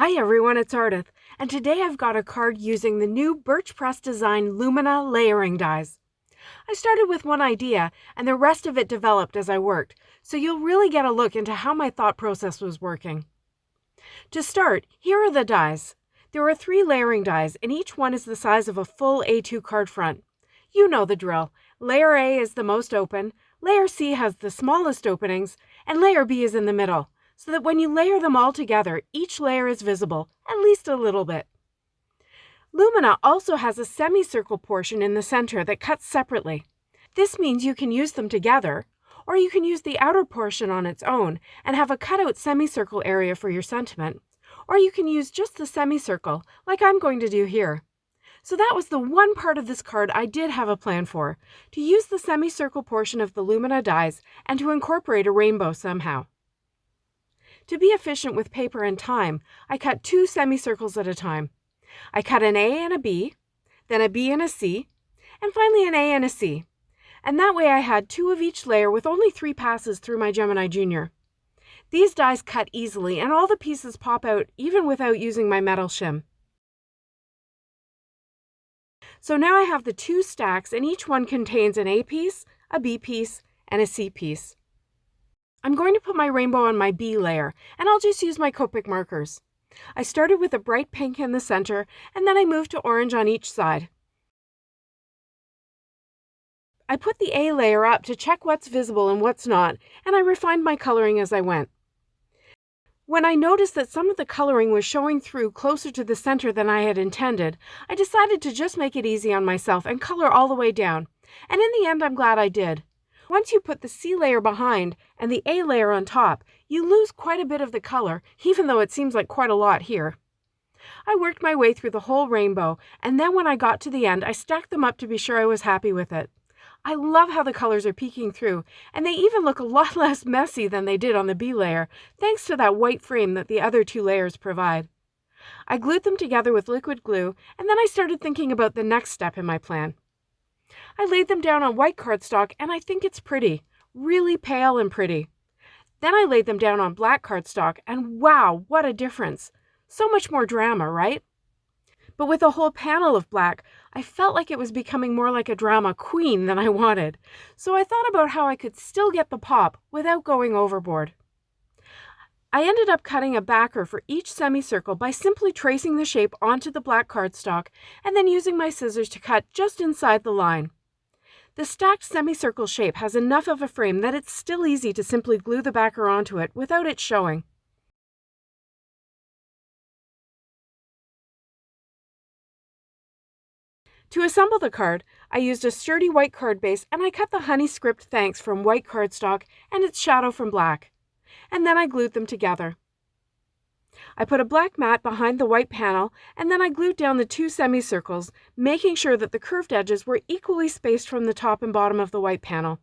Hi everyone, it's Ardith, and today I've got a card using the new Birch Press Design Lumina Layering Dies. I started with one idea, and the rest of it developed as I worked, so you'll really get a look into how my thought process was working. To start, here are the dies. There are 3 layering dies, and each one is the size of a full A2 card front. You know the drill. Layer A is the most open, Layer C has the smallest openings, and Layer B is in the middle, so that when you layer them all together, each layer is visible, at least a little bit. Lumina also has a semicircle portion in the center that cuts separately. This means you can use them together, or you can use the outer portion on its own and have a cutout semicircle area for your sentiment, or you can use just the semicircle, like I'm going to do here. So that was the one part of this card I did have a plan for, to use the semicircle portion of the Lumina dies and to incorporate a rainbow somehow. To be efficient with paper and time, I cut 2 semicircles at a time. I cut an A and a B, then a B and a C, and finally an A and a C. And that way I had 2 of each layer with only 3 passes through my Gemini Junior. These dies cut easily and all the pieces pop out even without using my metal shim. So now I have the 2 stacks and each one contains an A piece, a B piece, and a C piece. I'm going to put my rainbow on my B layer, and I'll just use my Copic markers. I started with a bright pink in the center, and then I moved to orange on each side. I put the A layer up to check what's visible and what's not, and I refined my coloring as I went. When I noticed that some of the coloring was showing through closer to the center than I had intended, I decided to just make it easy on myself and color all the way down, and in the end I'm glad I did. Once you put the C layer behind and the A layer on top, you lose quite a bit of the color, even though it seems like quite a lot here. I worked my way through the whole rainbow, and then when I got to the end, I stacked them up to be sure I was happy with it. I love how the colors are peeking through, and they even look a lot less messy than they did on the B layer, thanks to that white frame that the other 2 layers provide. I glued them together with liquid glue, and then I started thinking about the next step in my plan. I laid them down on white cardstock, and I think it's pretty, really pale and pretty. Then I laid them down on black cardstock, and wow, what a difference! So much more drama, right? But with a whole panel of black, I felt like it was becoming more like a drama queen than I wanted, so I thought about how I could still get the pop without going overboard. I ended up cutting a backer for each semicircle by simply tracing the shape onto the black cardstock and then using my scissors to cut just inside the line. The stacked semicircle shape has enough of a frame that it's still easy to simply glue the backer onto it without it showing. To assemble the card, I used a sturdy white card base and I cut the honey script thanks from white cardstock and its shadow from black. And then I glued them together. I put a black mat behind the white panel, and then I glued down the 2 semicircles, making sure that the curved edges were equally spaced from the top and bottom of the white panel.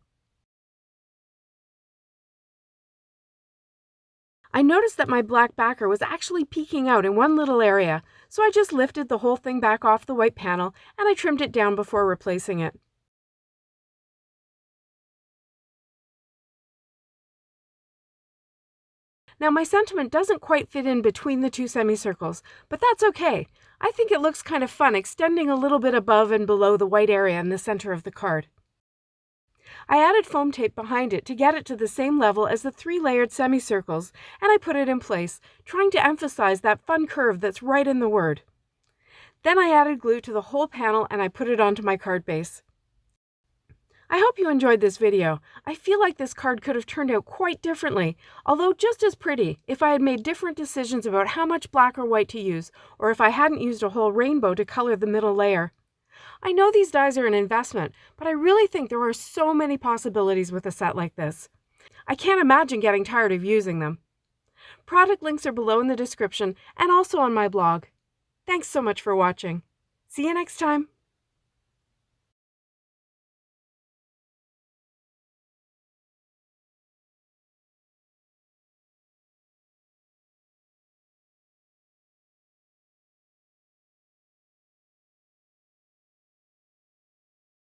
I noticed that my black backer was actually peeking out in one little area, so I just lifted the whole thing back off the white panel and I trimmed it down before replacing it. Now my sentiment doesn't quite fit in between the 2 semicircles, but that's okay. I think it looks kind of fun extending a little bit above and below the white area in the center of the card. I added foam tape behind it to get it to the same level as the 3 layered semicircles, and I put it in place, trying to emphasize that fun curve that's right in the word. Then I added glue to the whole panel and I put it onto my card base. I hope you enjoyed this video. I feel like this card could have turned out quite differently, although just as pretty if I had made different decisions about how much black or white to use, or if I hadn't used a whole rainbow to color the middle layer. I know these dies are an investment, but I really think there are so many possibilities with a set like this. I can't imagine getting tired of using them. Product links are below in the description and also on my blog. Thanks so much for watching. See you next time.